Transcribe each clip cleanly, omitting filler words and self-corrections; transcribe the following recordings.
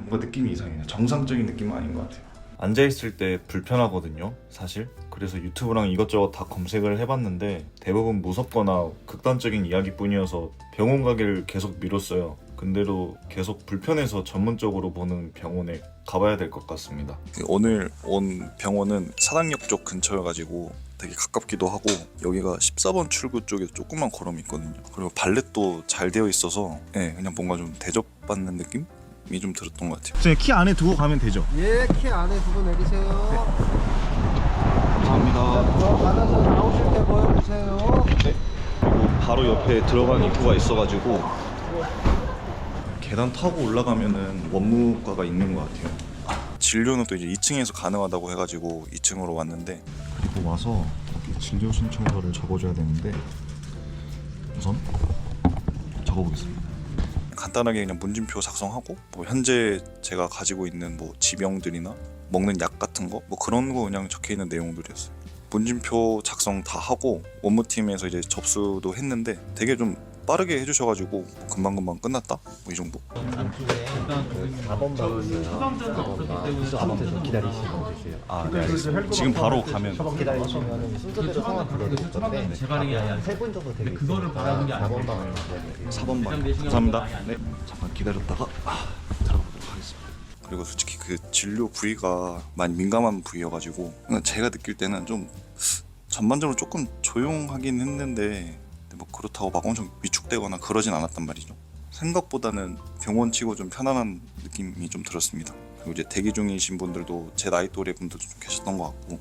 뭔가 느낌이 이상해요. 정상적인 느낌은 아닌 것 같아요. 앉아있을 때 불편하거든요, 사실. 그래서 유튜브랑 이것저것 다 검색을 해봤는데 대부분 무섭거나 극단적인 이야기뿐이어서 병원 가기를 계속 미뤘어요. 근데도 계속 불편해서 전문적으로 보는 병원에 가봐야 될 것 같습니다. 오늘 온 병원은 사당역 쪽 근처여가지고 되게 가깝기도 하고, 여기가 14번 출구 쪽에 조금만 걸음이 있거든요. 그리고 발렛도 잘 되어 있어서 그냥 뭔가 좀 대접받는 느낌이 좀 들었던 것 같아요. 선생님 키 안에 두고 가면 되죠? 예, 키 안에 두고 내리세요. 감사합니다. 받아서 나오실 때 보여주세요. 그리고 바로 옆에 들어가는 입구가 있어가지고 계단 타고 올라가면은 원무과가 있는 것 같아요. 진료는 또 이제 2층에서 가능하다고 해가지고 2층으로 왔는데, 그리고 와서 여기 진료 신청서를 적어줘야 되는데 우선 적어보겠습니다. 간단하게 그냥 문진표 작성하고, 뭐 현재 제가 가지고 있는 뭐 지병들이나 먹는 약 같은 거, 뭐 그런 거 그냥 적혀 있는 내용들이었어요. 문진표 작성 다 하고 원무팀에서 이제 접수도 했는데 되게 좀 빠르게 해주셔가지고 금방금방 끝났다? 뭐 이 정도? 안쪽에 4번 방 있어요. 4번 방 기다리시면 되세요. 아, 네, 알겠습니다. 지금 바로 가면 기다리시면 순서대로 상황 그대로 될 건데 재발행이 아니야. 3분 정도 되겠어요. 그거를 바라는 게 아니고 4번 방을 기다려요. 4번 방 감사합니다. 네, 잠깐 기다렸다가 들어가보도록 하겠습니다. 그리고 솔직히 그 진료 부위가 많이 민감한 부위여가지고 제가 느낄 때는 좀 전반적으로 조금 조용하긴 했는데 뭐 그렇다고 막 엄청 위축되거나 그러진 않았단 말이죠. 생각보다는 병원치고 좀 편안한 느낌이 좀 들었습니다. 그리고 이제 대기 중이신 분들도 제 나이 또래 분들도 좀 계셨던 것 같고,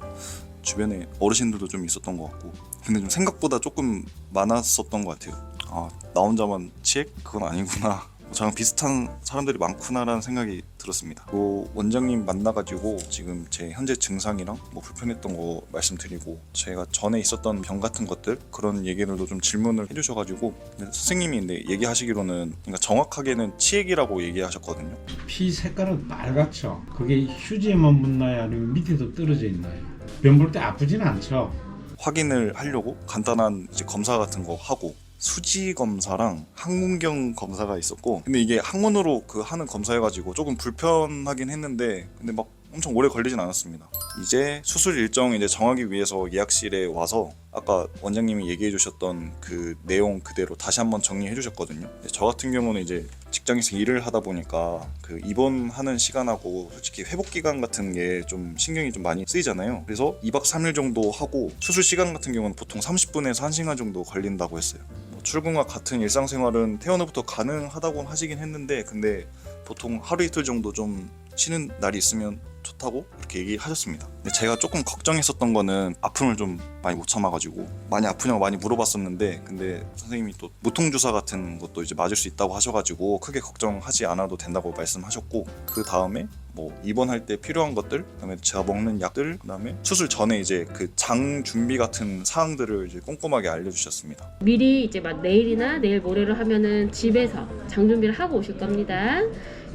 주변에 어르신들도 좀 있었던 것 같고, 근데 좀 생각보다 조금 많았었던 것 같아요. 아, 나 혼자만 치액? 그건 아니구나. 저랑 비슷한 사람들이 많구나라는 생각이 들었습니다. 그 원장님 만나가지고 지금 제 현재 증상이랑 뭐 불편했던 거 말씀드리고, 제가 전에 있었던 병 같은 것들 그런 얘기들도 좀 질문을 해주셔가지고, 선생님이 근데 얘기하시기로는, 그러니까 정확하게는 치액이라고 얘기하셨거든요. 피 색깔은 빨갛죠. 그게 휴지에만 묻나요? 아니면 밑에도 떨어져 있나요? 변 볼 때 아프진 않죠. 확인을 하려고 간단한 이제 검사 같은 거 하고, 수지 검사랑 항문경 검사가 있었고, 근데 이게 항문으로 그 하는 검사여가지고 조금 불편하긴 했는데, 근데 막 엄청 오래 걸리진 않았습니다. 이제 수술 일정 이제 정하기 위해서 예약실에 와서 아까 원장님이 얘기해 주셨던 그 내용 그대로 다시 한번 정리해 주셨거든요. 저 같은 경우는 이제 직장에서 일을 하다 보니까 그 입원하는 시간하고 솔직히 회복 기간 같은 게 좀 신경이 좀 많이 쓰이잖아요. 그래서 2박 3일 정도 하고, 수술 시간 같은 경우는 보통 30분에서 1시간 정도 걸린다고 했어요. 출근과 같은 일상생활은 퇴원 후부터 가능하다고 하시긴 했는데, 근데 보통 하루 이틀 정도 좀 쉬는 날이 있으면 좋다고 이렇게 얘기하셨습니다. 근데 제가 조금 걱정했었던 거는 아픔을 좀 많이 못 참아가지고 많이 아프냐고 많이 물어봤었는데, 근데 선생님이 또 무통주사 같은 것도 이제 맞을 수 있다고 하셔가지고 크게 걱정하지 않아도 된다고 말씀하셨고, 그 다음에 뭐 입원할 때 필요한 것들, 그다음에 제가 먹는 약들, 그다음에 수술 전에 이제 그 장 준비 같은 사항들을 이제 꼼꼼하게 알려주셨습니다. 미리 이제 막 내일이나 내일 모레로 하면은 집에서 장 준비를 하고 오실 겁니다.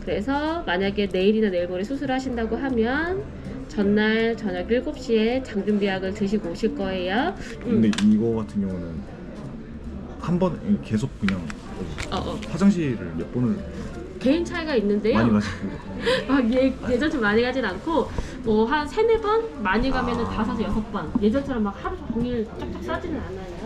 그래서 만약에 내일이나 내일 모레 수술을 하신다고 하면 전날 저녁 7시에 장 준비약을 드시고 오실 거예요. 근데 이거 같은 경우는 한 번 계속 그냥 화장실을 몇 번을 개인 차이가 있는데요. 많이 가시고 막 예전처럼 많이 가진 않고 뭐 한 3-4번, 많이 가면은 5-6번. 예전처럼 막 하루 종일 쫙쫙 싸지는 않아요.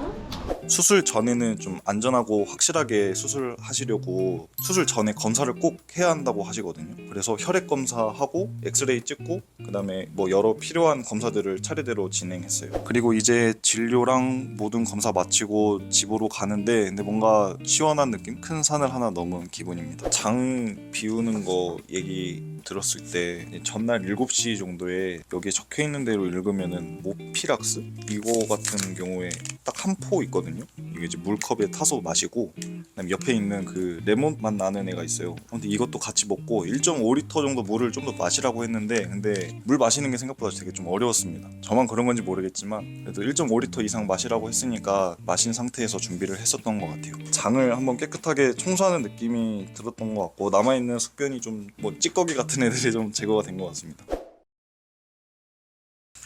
수술 전에는 좀 안전하고 확실하게 수술하시려고 수술 전에 검사를 꼭 해야 한다고 하시거든요. 그래서 혈액 검사하고 엑스레이 찍고, 그 다음에 뭐 여러 필요한 검사들을 차례대로 진행했어요. 그리고 이제 진료랑 모든 검사 마치고 집으로 가는데, 근데 뭔가 시원한 느낌? 큰 산을 하나 넘은 기분입니다. 장 비우는 거 얘기 들었을 때 전날 7시 정도에 여기에 적혀 있는 대로 읽으면은 모피락스? 이거 같은 경우에 딱 한 포 있거든요. 이게 이제 물컵에 타서 마시고, 그다음에 옆에 있는 그 레몬 맛 나는 애가 있어요. 근데 이것도 같이 먹고 1.5리터 정도 물을 좀 더 마시라고 했는데, 근데 물 마시는 게 생각보다 되게 좀 어려웠습니다. 저만 그런 건지 모르겠지만 그래도 1.5리터 이상 마시라고 했으니까 마신 상태에서 준비를 했었던 것 같아요. 장을 한번 깨끗하게 청소하는 느낌이 들었던 것 같고, 남아있는 숙변이 좀 뭐 찌꺼기 같은 애들이 좀 제거가 된 것 같습니다.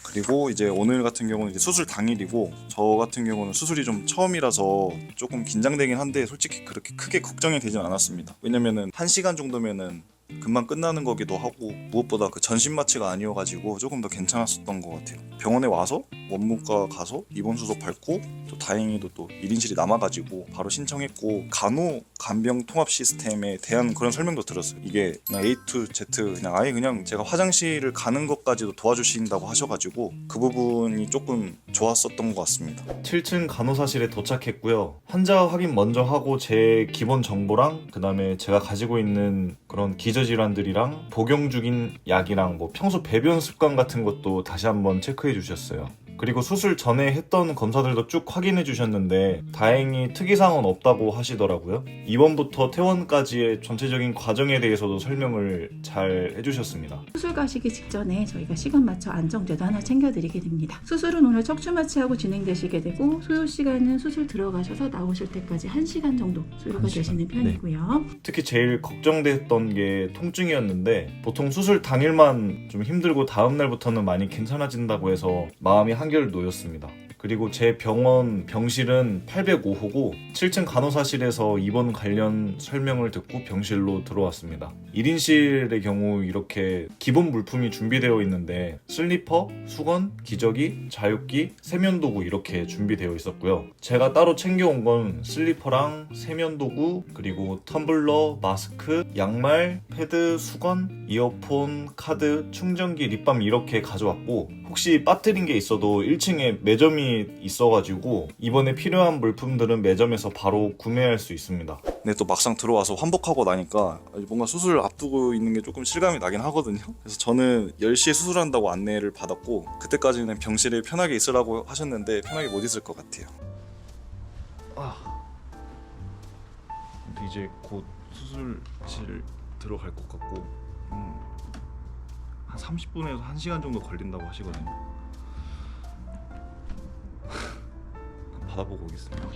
그리고 이제 오늘 같은 경우는 이제 수술 당일이고, 저 같은 경우는 수술이 좀 처음이라서 조금 긴장되긴 한데 솔직히 그렇게 크게 걱정이 되진 않았습니다. 왜냐면은 1시간 정도면은 금방 끝나는 거기도 하고 무엇보다 그 전신 마취가 아니어가지고 조금 더 괜찮았었던 것 같아요. 병원에 와서 원무과 가서 입원 수속 밟고 또 다행히도 또 1인실이 남아가지고 바로 신청했고 간호 간병 통합 시스템에 대한 그런 설명도 들었어요. 이게 그냥 A to Z 그냥 아예 그냥 제가 화장실을 가는 것까지도 도와주신다고 하셔가지고 그 부분이 조금 좋았었던 것 같습니다. 7층 간호사실에 도착했고요. 환자 확인 먼저 하고 제 기본 정보랑 그 다음에 제가 가지고 있는 그런 기저질환들이랑 복용 중인 약이랑 뭐 평소 배변 습관 같은 것도 다시 한번 체크해 주셨어요. 그리고 수술 전에 했던 검사들도 쭉 확인해 주셨는데 다행히 특이사항은 없다고 하시더라고요. 입원부터 퇴원까지의 전체적인 과정에 대해서도 설명을 잘 해주셨습니다. 수술 가시기 직전에 저희가 시간 맞춰 안정제도 하나 챙겨드리게 됩니다. 수술은 오늘 척추 마취하고 진행되시게 되고 소요 시간은 수술 들어가셔서 나오실 때까지 1시간 정도 소요가 되시는 편이고요. 특히 제일 걱정됐던 게 통증이었는데 보통 수술 당일만 좀 힘들고 다음날부터는 많이 괜찮아진다고 해서 마음이 한결 놓였습니다. 그리고 제 병원 병실은 805호고 7층 간호사실에서 입원 관련 설명을 듣고 병실로 들어왔습니다. 1인실의 경우 이렇게 기본 물품이 준비되어 있는데 슬리퍼, 수건, 기저귀, 자육기, 세면도구 이렇게 준비되어 있었고요. 제가 따로 챙겨온 건 슬리퍼랑 세면도구, 그리고 텀블러, 마스크, 양말, 패드, 수건, 이어폰, 카드, 충전기, 립밤 이렇게 가져왔고 혹시 빠뜨린 게 있어도 1층에 매점이 있어가지고 이번에 필요한 물품들은 매점에서 바로 구매할 수 있습니다. 근데 또 막상 들어와서 환복하고 나니까 뭔가 수술 앞두고 있는 게 조금 실감이 나긴 하거든요. 그래서 저는 10시에 수술한다고 안내를 받았고 그때까지는 병실에 편하게 있으라고 하셨는데 편하게 못 있을 것 같아요. 근데 이제 곧 수술실 들어갈 것 같고 한 30분에서 1시간 정도 걸린다고 하시거든요. 받아보고 오겠습니다.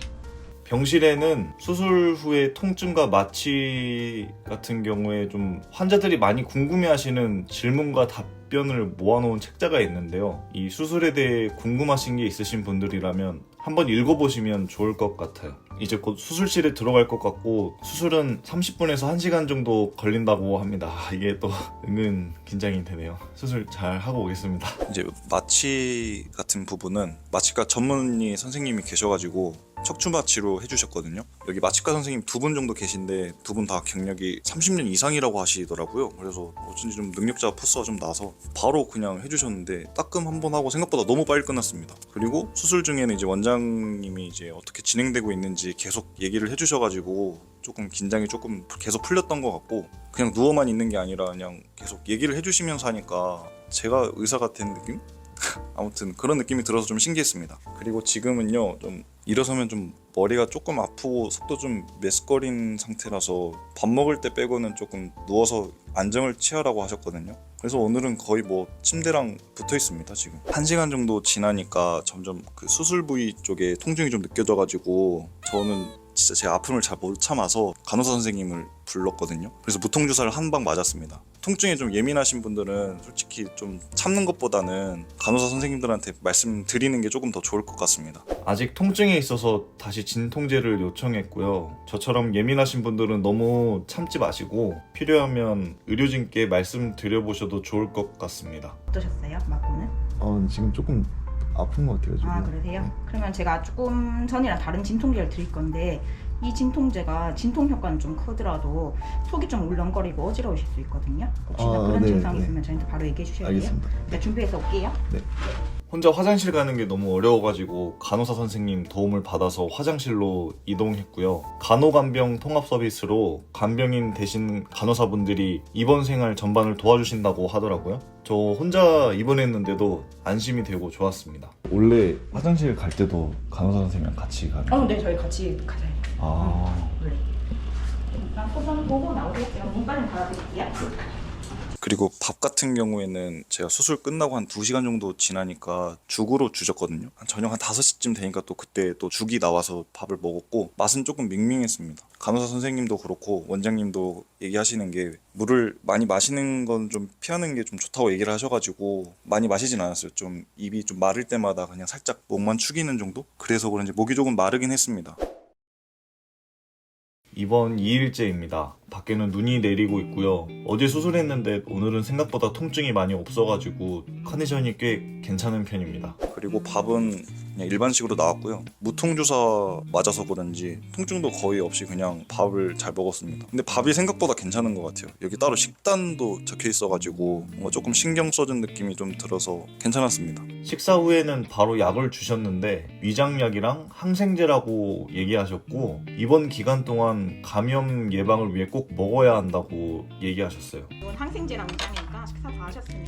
병실에는 수술 후에 통증과 마취 같은 경우에 좀 환자들이 많이 궁금해하시는 질문과 답변을 모아놓은 책자가 있는데요. 이 수술에 대해 궁금하신 게 있으신 분들이라면 한번 읽어보시면 좋을 것 같아요. 이제 곧 수술실에 들어갈 것 같고 수술은 30분에서 1시간 정도 걸린다고 합니다. 이게 또 은근 긴장이 되네요. 수술 잘 하고 오겠습니다. 이제 마취 같은 부분은 마취과 전문의 선생님이 계셔가지고 척추 마취로 해주셨거든요. 여기 마취과 선생님 2분 정도 계신데 2분 다 경력이 30년 이상이라고 하시더라고요. 그래서 어쩐지 좀 능력자 포스가 좀 나서 바로 그냥 해주셨는데 따끔 한 번 하고 생각보다 너무 빨리 끝났습니다. 그리고 수술 중에는 이제 원장님이 이제 어떻게 진행되고 있는지 계속 얘기를 해주셔가지고 조금 긴장이 조금 계속 풀렸던 것 같고 그냥 누워만 있는 게 아니라 그냥 계속 얘기를 해주시면서 하니까 제가 의사가 된 느낌? 아무튼 그런 느낌이 들어서 좀 신기했습니다. 그리고 지금은요 좀 일어서면 좀 머리가 조금 아프고 속도 좀 메스꺼린 상태라서 밥 먹을 때 빼고는 조금 누워서 안정을 취하라고 하셨거든요. 그래서 오늘은 거의 뭐 침대랑 붙어 있습니다. 지금 1시간 정도 지나니까 점점 그 수술 부위 쪽에 통증이 좀 느껴져가지고 저는 진짜 제 아픔을 잘 못 참아서 간호사 선생님을 불렀거든요. 그래서 무통주사를 한 방 맞았습니다. 통증에 좀 예민하신 분들은 솔직히 좀 참는 것보다는 간호사 선생님들한테 말씀드리는 게 조금 더 좋을 것 같습니다. 아직 통증에 있어서 다시 진통제를 요청했고요. 저처럼 예민하신 분들은 너무 참지 마시고 필요하면 의료진께 말씀드려보셔도 좋을 것 같습니다. 어떠셨어요? 맞고는? 지금 조금 아픈 것 같아요. 지금. 아 그러세요? 그러면 제가 조금 전이랑 다른 진통제를 드릴 건데 이 진통제가 진통 효과는 좀 크더라도 속이 좀 울렁거리고 어지러우실 수 있거든요. 혹시나 그런 증상이 있으면 저한테 바로 얘기해 주셔야 돼요. 알겠습니다. 제가 준비해서 올게요. 혼자 화장실 가는 게 너무 어려워가지고 간호사 선생님 도움을 받아서 화장실로 이동했고요. 간호간병 통합 서비스로 간병인 대신 간호사분들이 입원 생활 전반을 도와주신다고 하더라고요. 저 혼자 입원했는데도 안심이 되고 좋았습니다. 원래 화장실 갈 때도 간호사 선생님이랑 같이 가는 네, 저희 같이 가자요. 네. 일단 소변 보고 나오겠죠. 문까지 달아드릴게요. 그리고 밥 같은 경우에는 제가 수술 끝나고 한 2시간 정도 지나니까 죽으로 주셨거든요. 저녁 한 5시쯤 되니까 또 그때 또 죽이 나와서 밥을 먹었고 맛은 조금 밍밍했습니다. 간호사 선생님도 그렇고 원장님도 얘기하시는 게 물을 많이 마시는 건 좀 피하는 게 좀 좋다고 얘기를 하셔가지고 많이 마시진 않았어요. 좀 입이 좀 마를 때마다 그냥 살짝 목만 축이는 정도? 그래서 그런지 목이 조금 마르긴 했습니다. 이번 2일째입니다. 밖에는 눈이 내리고 있고요. 어제 수술했는데 오늘은 생각보다 통증이 많이 없어가지고 컨디션이 꽤 괜찮은 편입니다. 그리고 밥은 그냥 일반식으로 나왔고요. 무통주사 맞아서 그런지 통증도 거의 없이 그냥 밥을 잘 먹었습니다. 근데 밥이 생각보다 괜찮은 것 같아요. 여기 따로 식단도 적혀 있어가지고 뭔가 조금 신경 써준 느낌이 좀 들어서 괜찮았습니다. 식사 후에는 바로 약을 주셨는데 위장약이랑 항생제라고 얘기하셨고 이번 기간 동안 감염 예방을 위해 꼭 먹어야 한다고 얘기하셨어요. 이건 항생제랑 위장이니까 식사 다 하셨으면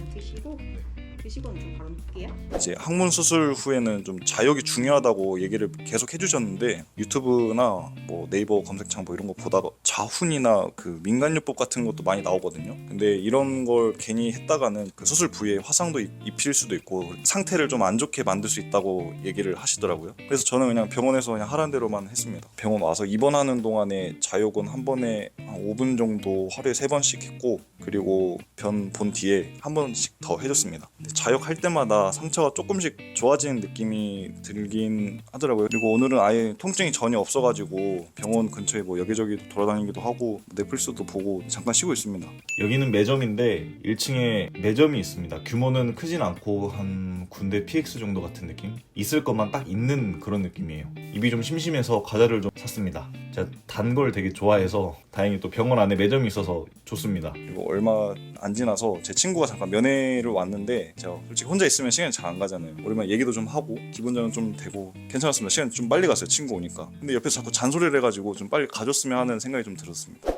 드시고는 좀 바로 눕게요. 이제 항문 수술 후에는 좀 자역이 중요하다고 얘기를 계속 해주셨는데 유튜브나 뭐 네이버 검색창 뭐 이런 거 보다가 자훈이나 그 민간요법 같은 것도 많이 나오거든요. 근데 이런 걸 괜히 했다가는 그 수술 부위에 화상도 입힐 수도 있고 상태를 좀 안 좋게 만들 수 있다고 얘기를 하시더라고요. 그래서 저는 그냥 병원에서 그냥 하라는 대로만 했습니다. 병원 와서 입원하는 동안에 자역은 한 번에 한 5분 정도 하루에 3번씩 했고 그리고 변 본 뒤에 한 번씩 더 해줬습니다. 자역할 때마다 상처가 조금씩 좋아지는 느낌이 들긴 하더라고요. 그리고 오늘은 아예 통증이 전혀 없어가지고 병원 근처에 뭐 여기저기 돌아다니기도 하고 넷플릭스도 보고 잠깐 쉬고 있습니다. 여기는 매점인데 1층에 매점이 있습니다. 규모는 크진 않고 한 군대 PX 정도 같은 느낌? 있을 것만 딱 있는 그런 느낌이에요. 입이 좀 심심해서 과자를 좀 샀습니다. 제가 단 걸 되게 좋아해서 다행히 또 병원 안에 매점이 있어서 좋습니다. 그리고 얼마 안 지나서 제 친구가 잠깐 면회를 왔는데 제가 솔직히 혼자 있으면 시간이 잘 안 가잖아요. 오랜만에 얘기도 좀 하고 기분 전환 좀 되고 괜찮았습니다. 시간이 좀 빨리 갔어요. 친구 오니까. 근데 옆에서 자꾸 잔소리를 해가지고 좀 빨리 가줬으면 하는 생각이 좀 들었습니다.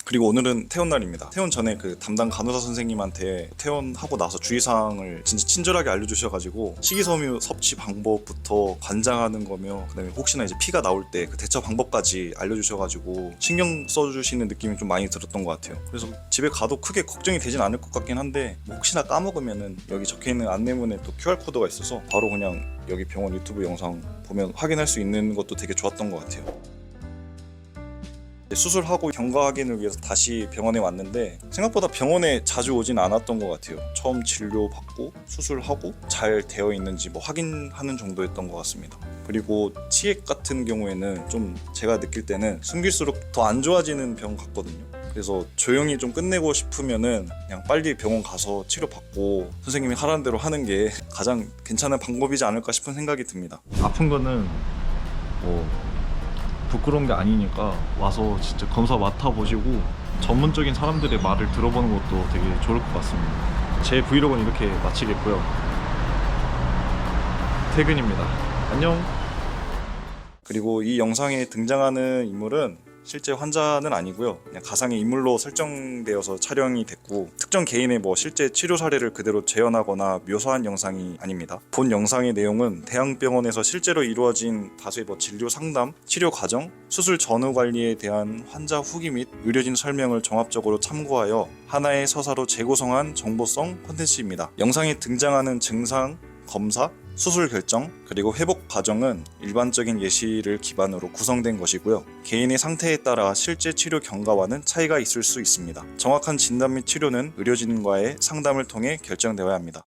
그리고 오늘은 퇴원 날입니다. 퇴원 전에 그 담당 간호사 선생님한테 퇴원하고 나서 주의사항을 진짜 친절하게 알려주셔가지고 식이섬유 섭취 방법부터 관장하는 거며 그다음에 혹시나 이제 피가 나올 때 그 대처 방법까지 알려주셔가지고 신경 써주시는 느낌이 좀 많이 들었던 것 같아요. 그래서 집에 가도 크게 걱정이 되진 않을 것 같긴 한데 뭐 혹시나 까먹으면은 여기 적혀있는 안내문에 또 QR코드가 있어서 바로 그냥 여기 병원 유튜브 영상 보면 확인할 수 있는 것도 되게 좋았던 것 같아요. 수술하고 경과 확인을 위해서 다시 병원에 왔는데 생각보다 병원에 자주 오진 않았던 것 같아요. 처음 진료받고 수술하고 잘 되어 있는지 뭐 확인하는 정도였던 것 같습니다. 그리고 치액 같은 경우에는 좀 제가 느낄 때는 숨길수록 더 안 좋아지는 병 같거든요. 그래서 조용히 좀 끝내고 싶으면은 그냥 빨리 병원 가서 치료받고 선생님이 하라는 대로 하는 게 가장 괜찮은 방법이지 않을까 싶은 생각이 듭니다. 아픈 거는 뭐 부끄러운 게 아니니까 와서 진짜 검사 맡아보시고 전문적인 사람들의 말을 들어보는 것도 되게 좋을 것 같습니다. 제 브이로그는 이렇게 마치겠고요. 퇴근입니다. 안녕. 그리고 이 영상에 등장하는 인물은 실제 환자는 아니고요. 그냥 가상의 인물로 설정되어서 촬영이 됐고 특정 개인의 뭐 실제 치료 사례를 그대로 재현하거나 묘사한 영상이 아닙니다. 본 영상의 내용은 대학병원에서 실제로 이루어진 다수의 뭐 진료 상담, 치료 과정, 수술 전후 관리에 대한 환자 후기 및 의료진 설명을 종합적으로 참고하여 하나의 서사로 재구성한 정보성 콘텐츠입니다. 영상에 등장하는 증상, 검사, 수술 결정, 그리고 회복 과정은 일반적인 예시를 기반으로 구성된 것이고요. 개인의 상태에 따라 실제 치료 경과와는 차이가 있을 수 있습니다. 정확한 진단 및 치료는 의료진과의 상담을 통해 결정되어야 합니다.